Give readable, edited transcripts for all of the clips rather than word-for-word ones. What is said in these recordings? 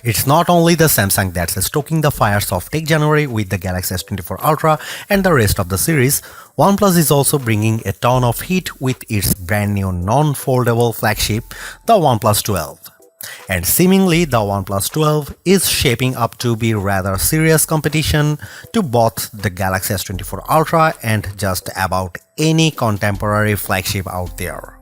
It's not only the Samsung that's stoking the fires of Tech January with the Galaxy S24 Ultra and the rest of the series. OnePlus is also bringing a ton of heat with its brand new non-foldable flagship, the OnePlus 12. And seemingly the OnePlus 12 is shaping up to be rather serious competition to both the Galaxy S24 Ultra and just about any contemporary flagship out there.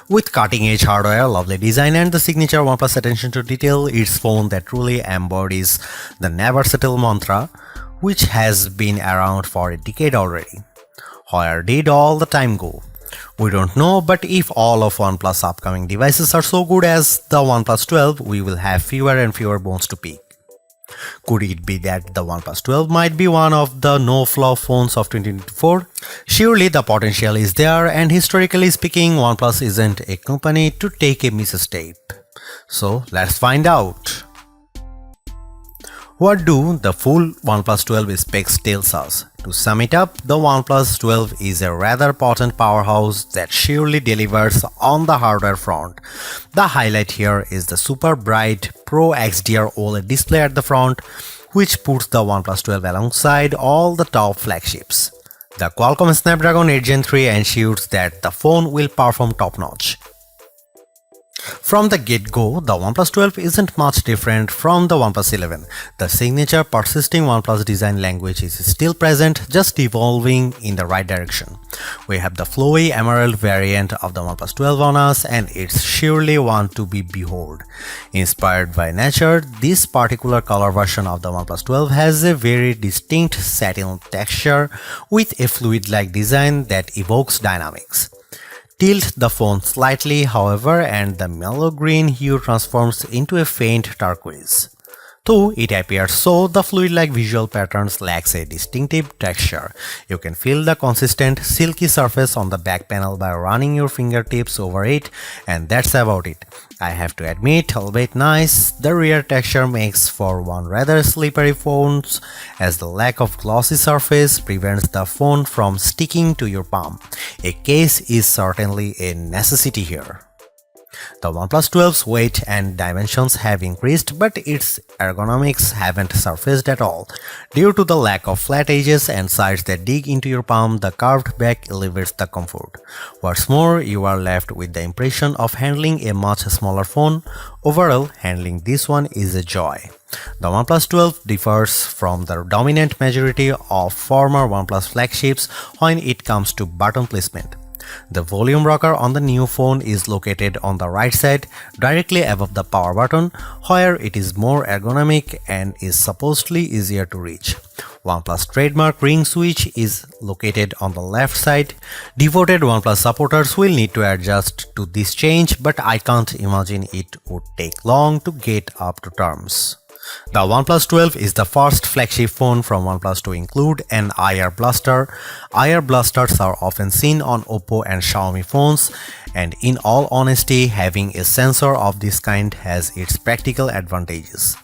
With cutting-edge hardware, lovely design and the signature OnePlus attention to detail, it's phone that truly embodies the never settle mantra, which has been around for a decade already. Where did all the time go? We don't know, but if all of OnePlus upcoming devices are so good as the OnePlus 12, we will have fewer and fewer bones to pick. Could it be that the OnePlus 12 might be one of the no-flaw phones of 2024? Surely the potential is there, and historically speaking, OnePlus isn't a company to take a misstep. So let's find out. What do the full OnePlus 12 specs tells us? To sum it up, the OnePlus 12 is a rather potent powerhouse that surely delivers on the hardware front. The highlight here is the super bright Pro XDR OLED display at the front, which puts the OnePlus 12 alongside all the top flagships. The Qualcomm Snapdragon 8 Gen 3 ensures that the phone will perform top-notch. From the get-go, the OnePlus 12 isn't much different from the OnePlus 11. The signature persisting OnePlus design language is still present, just evolving in the right direction. We have the flowy emerald variant of the OnePlus 12 on us, and it's surely one to be behold. Inspired by nature, this particular color version of the OnePlus 12 has a very distinct satin texture with a fluid-like design that evokes dynamics. Tilt the phone slightly, however, and the mellow green hue transforms into a faint turquoise. Though it appears so, the fluid-like visual patterns lacks a distinctive texture. You can feel the consistent, silky surface on the back panel by running your fingertips over it, and that's about it. I have to admit, albeit nice, the rear texture makes for one rather slippery phone, as the lack of glossy surface prevents the phone from sticking to your palm. A case is certainly a necessity here. The OnePlus 12's weight and dimensions have increased, but its ergonomics haven't surfaced at all. Due to the lack of flat edges and sides that dig into your palm, the curved back elevates the comfort. What's more, you are left with the impression of handling a much smaller phone. Overall, handling this one is a joy. The OnePlus 12 differs from the dominant majority of former OnePlus flagships when it comes to button placement. The volume rocker on the new phone is located on the right side, directly above the power button, where it is more ergonomic and is supposedly easier to reach. OnePlus trademark ring switch is located on the left side. Devoted OnePlus supporters will need to adjust to this change, but I can't imagine it would take long to get up to terms. The OnePlus 12 is the first flagship phone from OnePlus to include an IR blaster. IR blasters are often seen on Oppo and Xiaomi phones, and in all honesty, having a sensor of this kind has its practical advantages.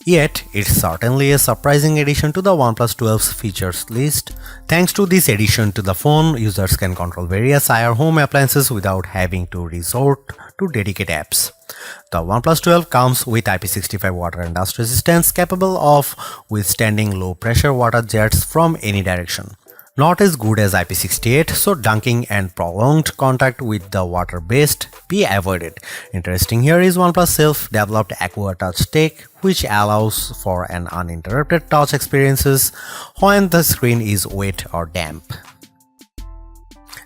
Yet, it's certainly a surprising addition to the OnePlus 12's features list. Thanks to this addition to the phone, users can control various IR home appliances without having to resort to dedicated apps. The OnePlus 12 comes with IP65 water and dust resistance, capable of withstanding low-pressure water jets from any direction. Not as good as IP68, so dunking and prolonged contact with the water best be avoided. Interesting here is OnePlus self-developed Aqua Touch tech, which allows for an uninterrupted touch experiences when the screen is wet or damp.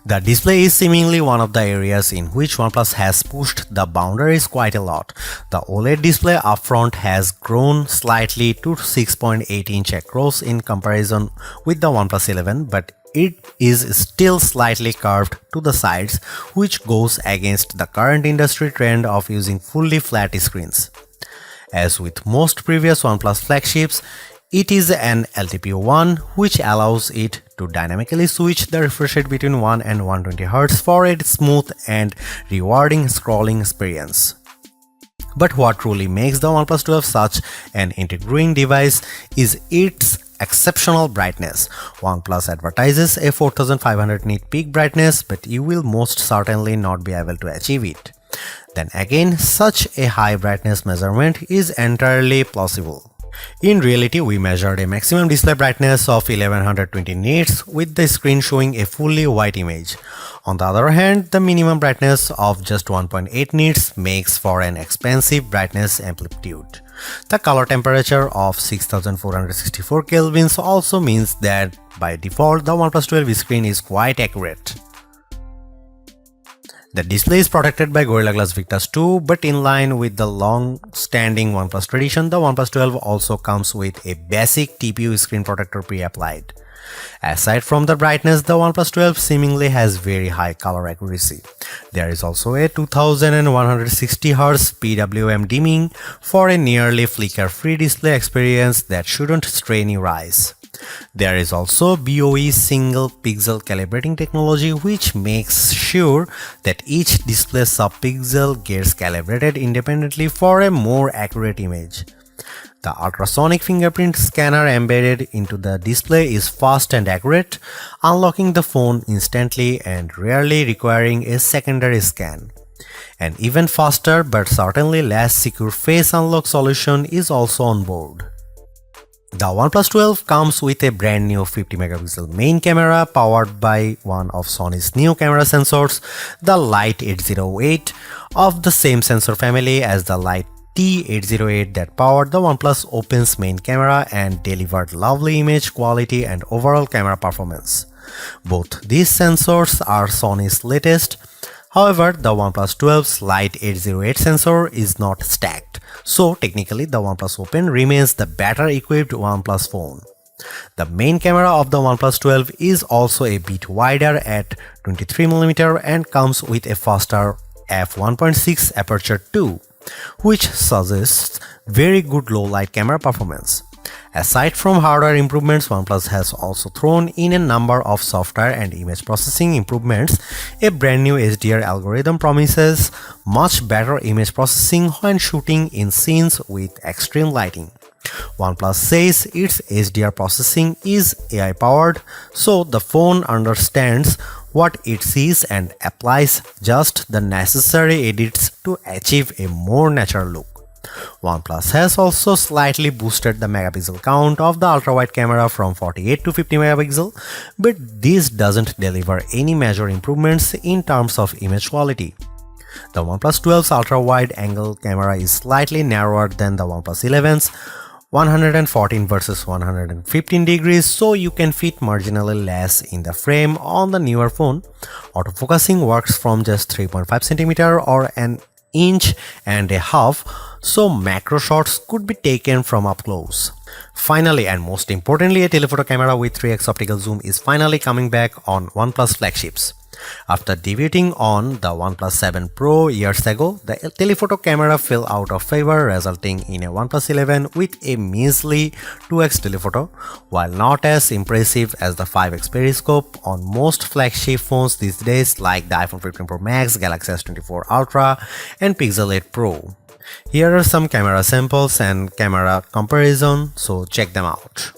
The display is seemingly one of the areas in which OnePlus has pushed the boundaries quite a lot. The OLED display up front has grown slightly to 6.8-inch across in comparison with the OnePlus 11, but it is still slightly curved to the sides, which goes against the current industry trend of using fully flat screens. As with most previous OnePlus flagships, it is an LTPO1, which allows it to dynamically switch the refresh rate between 1 and 120Hz for a smooth and rewarding scrolling experience. But what truly makes the OnePlus 12 such an intriguing device is its exceptional brightness. OnePlus advertises a 4500 nit peak brightness, but you will most certainly not be able to achieve it. then again such a high brightness measurement is entirely plausible. In reality, we measured a maximum display brightness of 1120 nits with the screen showing a fully white image. On the other hand, the minimum brightness of just 1.8 nits makes for an expensive brightness amplitude. The color temperature of 6464 kelvins also means that by default the OnePlus 12 screen is quite accurate. The display is protected by Gorilla Glass Victus 2, but in line with the long-standing OnePlus tradition, the OnePlus 12 also comes with a basic TPU screen protector pre-applied. Aside from the brightness, the OnePlus 12 seemingly has very high color accuracy. There is also a 2160Hz PWM dimming for a nearly flicker-free display experience that shouldn't strain your eyes. There is also BOE single pixel calibrating technology, which makes sure that each display subpixel gets calibrated independently for a more accurate image. The ultrasonic fingerprint scanner embedded into the display is fast and accurate, unlocking the phone instantly and rarely requiring a secondary scan. An even faster but certainly less secure face unlock solution is also on board. The OnePlus 12 comes with a brand new 50 megapixel main camera powered by one of Sony's new camera sensors, the Light 808, of the same sensor family as the Light T808 that powered the OnePlus Open's main camera and delivered lovely image quality and overall camera performance. Both these sensors are Sony's latest. However, the OnePlus 12's Light 808 sensor is not stacked, so technically the OnePlus Open remains the better equipped OnePlus phone. The main camera of the OnePlus 12 is also a bit wider at 23mm and comes with a faster f1.6 aperture too, which suggests very good low light camera performance. Aside from hardware improvements, OnePlus has also thrown in a number of software and image processing improvements. A brand new HDR algorithm promises much better image processing when shooting in scenes with extreme lighting. OnePlus says its HDR processing is AI powered, so the phone understands what it sees and applies just the necessary edits to achieve a more natural look. OnePlus has also slightly boosted the megapixel count of the ultra-wide camera from 48 to 50 megapixel, but this doesn't deliver any major improvements in terms of image quality. The OnePlus 12's ultra-wide angle camera is slightly narrower than the OnePlus 11's 114 versus 115 degrees, so you can fit marginally less in the frame on the newer phone. Autofocusing works from just 3.5 cm or an inch and a half, so macro shots could be taken from up close. Finally, and most importantly, a telephoto camera with 3x optical zoom is finally coming back on OnePlus flagships. After debuting on the OnePlus 7 Pro years ago, the telephoto camera fell out of favor, resulting in a OnePlus 11 with a measly 2x telephoto. While not as impressive as the 5x periscope on most flagship phones these days like the iPhone 15 Pro Max, Galaxy S24 Ultra and Pixel 8 Pro. Here are some camera samples and camera comparison, so check them out.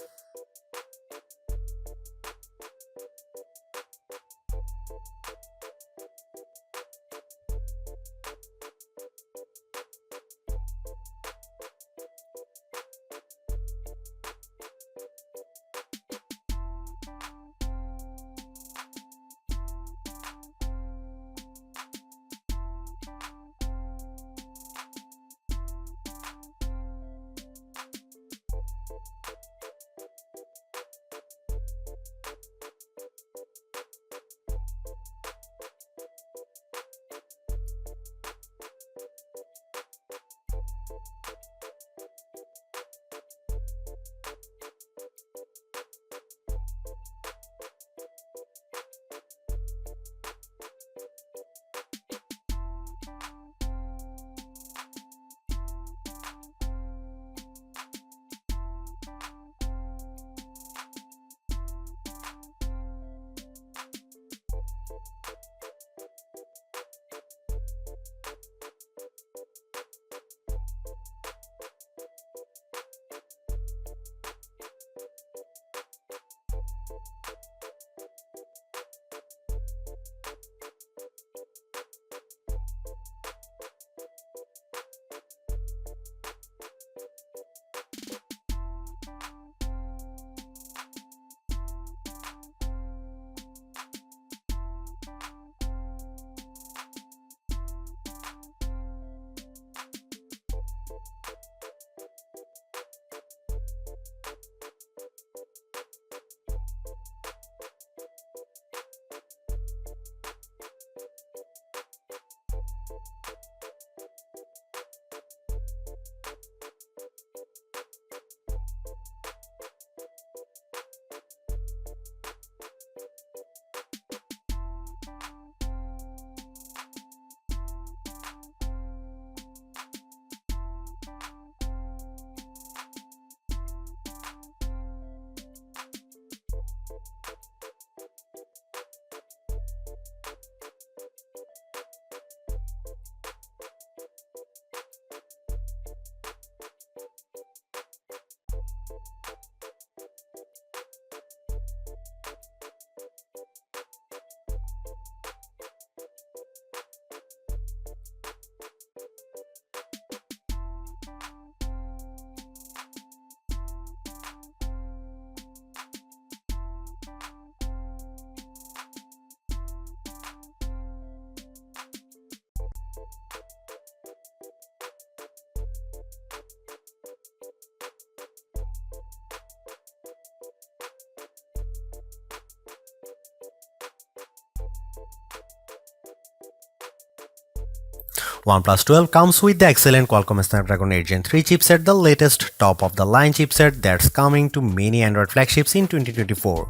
OnePlus 12 comes with the excellent Qualcomm Snapdragon 8 Gen 3 chipset, the latest top-of-the-line chipset that's coming to many Android flagships in 2024.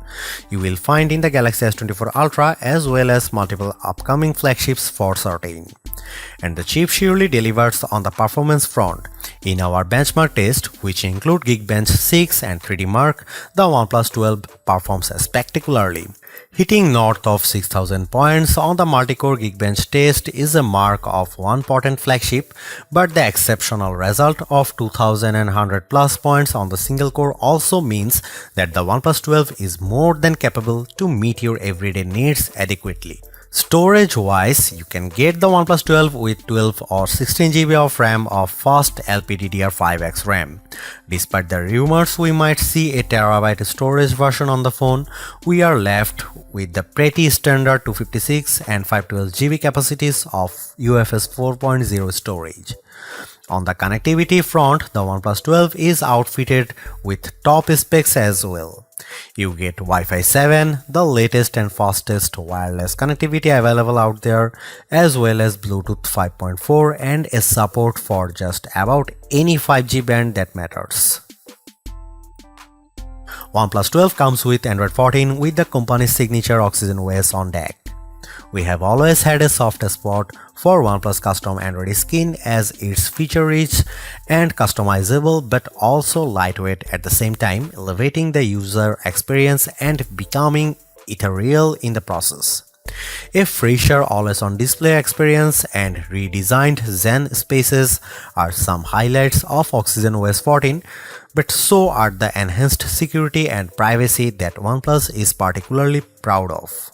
You will find in the Galaxy S24 Ultra as well as multiple upcoming flagships for certain. And the chip surely delivers on the performance front. In our benchmark test, which include Geekbench 6 and 3D Mark, the OnePlus 12 performs spectacularly. Hitting north of 6000 points on the multi-core Geekbench test is a mark of one potent flagship, but the exceptional result of 2100 plus points on the single core also means that the OnePlus 12 is more than capable to meet your everyday needs adequately. Storage-wise, you can get the OnePlus 12 with 12 or 16 GB of RAM of fast LPDDR5X RAM. Despite the rumors we might see a terabyte storage version on the phone, we are left with the pretty standard 256 and 512 GB capacities of UFS 4.0 storage. On the connectivity front, the OnePlus 12 is outfitted with top specs as well. You get Wi-Fi 7, the latest and fastest wireless connectivity available out there, as well as Bluetooth 5.4 and a support for just about any 5G band that matters. OnePlus 12 comes with Android 14 with the company's signature Oxygen OS on deck. We have always had a soft spot for OnePlus custom Android skin as it's feature-rich and customizable but also lightweight at the same time, elevating the user experience and becoming ethereal in the process. A fresher always-on display experience and redesigned Zen spaces are some highlights of Oxygen OS 14, but so are the enhanced security and privacy that OnePlus is particularly proud of.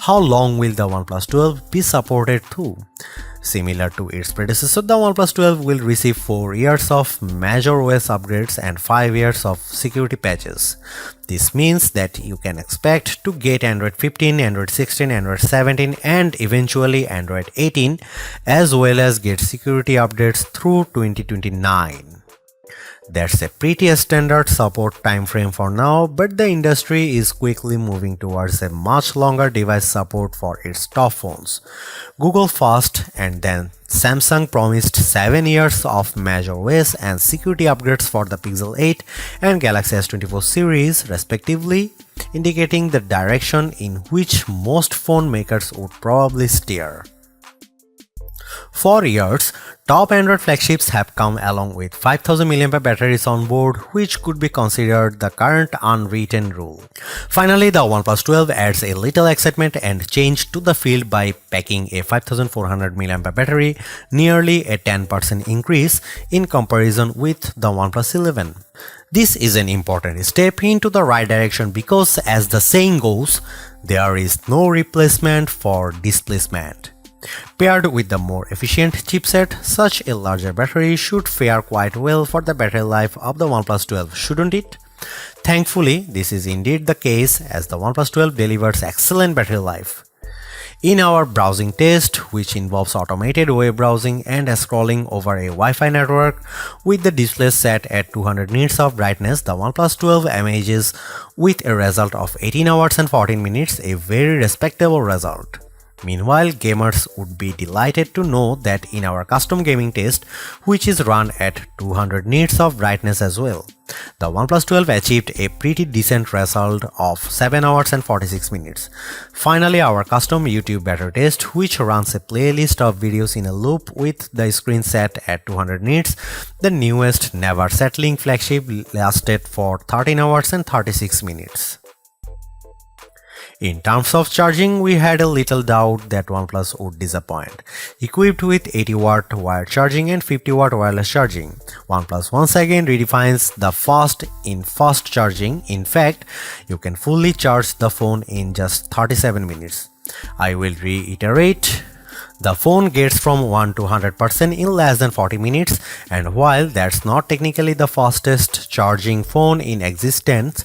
How long will the OnePlus 12 be supported through? Similar to its predecessor, the OnePlus 12 will receive 4 years of major OS upgrades and 5 years of security patches. This means that you can expect to get Android 15, Android 16, Android 17 and eventually Android 18 as well as get security updates through 2029. That's a pretty standard support timeframe for now, but the industry is quickly moving towards a much longer device support for its top phones. Google first and then Samsung promised 7 years of major OS and security upgrades for the Pixel 8 and Galaxy S24 series respectively, indicating the direction in which most phone makers would probably steer. For years, top Android flagships have come along with 5000 mAh batteries on board, which could be considered the current unwritten rule. Finally, the OnePlus 12 adds a little excitement and change to the field by packing a 5400 mAh battery, nearly a 10% increase in comparison with the OnePlus 11. This is an important step into the right direction because, as the saying goes, there is no replacement for displacement. Paired with the more efficient chipset, such a larger battery should fare quite well for the battery life of the OnePlus 12, shouldn't it? Thankfully, this is indeed the case as the OnePlus 12 delivers excellent battery life. In our browsing test, which involves automated web browsing and scrolling over a Wi-Fi network with the display set at 200 nits of brightness, the OnePlus 12 emerges with a result of 18 hours and 14 minutes, a very respectable result. Meanwhile, gamers would be delighted to know that in our custom gaming test, which is run at 200 nits of brightness as well, the OnePlus 12 achieved a pretty decent result of 7 hours and 46 minutes. Finally, our custom YouTube battery test, which runs a playlist of videos in a loop with the screen set at 200 nits, the newest never settling flagship lasted for 13 hours and 36 minutes. In terms of charging, we had a little doubt that OnePlus would disappoint. Equipped with 80W wired charging and 50W wireless charging, OnePlus once again redefines the fast in fast charging. In fact, you can fully charge the phone in just 37 minutes. I will reiterate. The phone gets from 1 to 100% in less than 40 minutes, and while that's not technically the fastest charging phone in existence,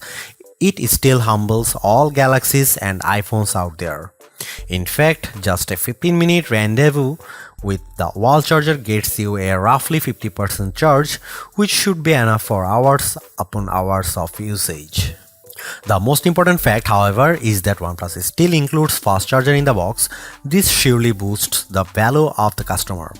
it still humbles all Galaxies and iPhones out there. In fact, just a 15-minute rendezvous with the wall charger gets you a roughly 50% charge, which should be enough for hours upon hours of usage. The most important fact, however, is that OnePlus still includes fast charger in the box. This surely boosts the value of the customer.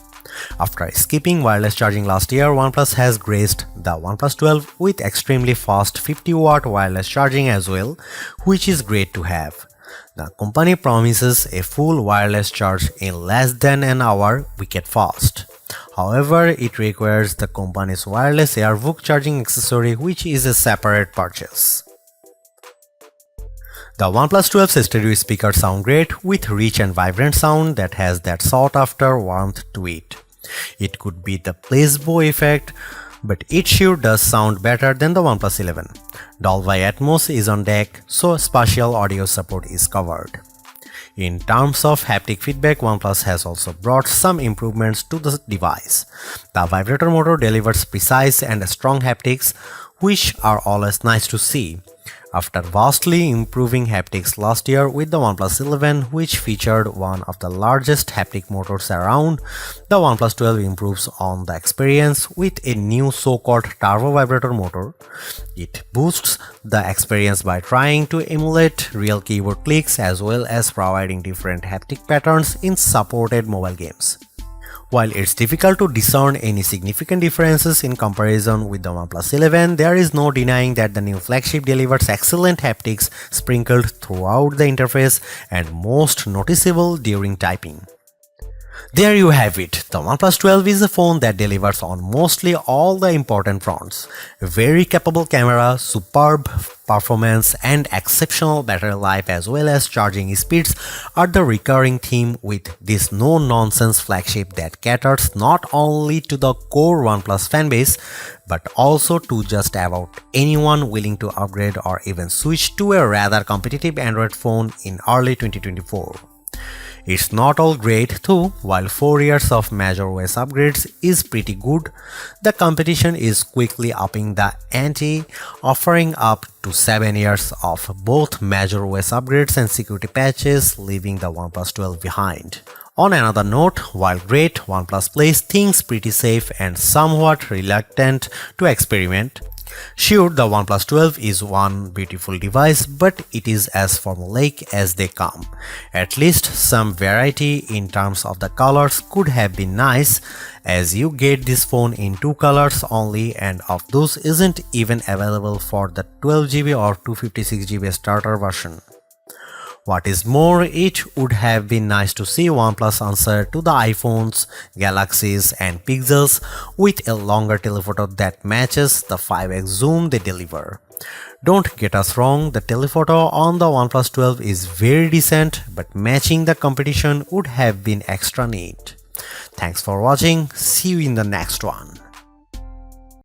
After skipping wireless charging last year, OnePlus has graced the OnePlus 12 with extremely fast 50-watt wireless charging as well, which is great to have. The company promises a full wireless charge in less than an hour, wicked fast. However, it requires the company's wireless AirVook charging accessory, which is a separate purchase. The OnePlus 12's stereo speakers sound great with rich and vibrant sound that has that sought-after warmth to it. It could be the placebo effect, but it sure does sound better than the OnePlus 11. Dolby Atmos is on deck, so spatial audio support is covered. In terms of haptic feedback, OnePlus has also brought some improvements to the device. The vibrator motor delivers precise and strong haptics, which are always nice to see. After vastly improving haptics last year with the OnePlus 11, which featured one of the largest haptic motors around, the OnePlus 12 improves on the experience with a new so-called turbo vibrator motor. It boosts the experience by trying to emulate real keyboard clicks as well as providing different haptic patterns in supported mobile games. While it's difficult to discern any significant differences in comparison with the OnePlus 11, there is no denying that the new flagship delivers excellent haptics sprinkled throughout the interface and most noticeable during typing. There you have it. The OnePlus 12 is a phone that delivers on mostly all the important fronts. A very capable camera, superb performance and exceptional battery life as well as charging speeds are the recurring theme with this no-nonsense flagship that caters not only to the core OnePlus fanbase but also to just about anyone willing to upgrade or even switch to a rather competitive Android phone in early 2024. It's not all great too. While 4 years of major OS upgrades is pretty good, the competition is quickly upping the ante, offering up to 7 years of both major OS upgrades and security patches, leaving the OnePlus 12 behind. On another note, while great, OnePlus plays things pretty safe and somewhat reluctant to experiment. Sure, the OnePlus 12 is one beautiful device, but it is as formulaic as they come. At least some variety in terms of the colors could have been nice, as you get this phone in 2 colors only and of those isn't even available for the 12GB or 256GB starter version. What is more, it would have been nice to see OnePlus answer to the iPhones, Galaxies and Pixels with a longer telephoto that matches the 5x zoom they deliver. Don't get us wrong, the telephoto on the OnePlus 12 is very decent, but matching the competition would have been extra neat. Thanks for watching, see you in the next one.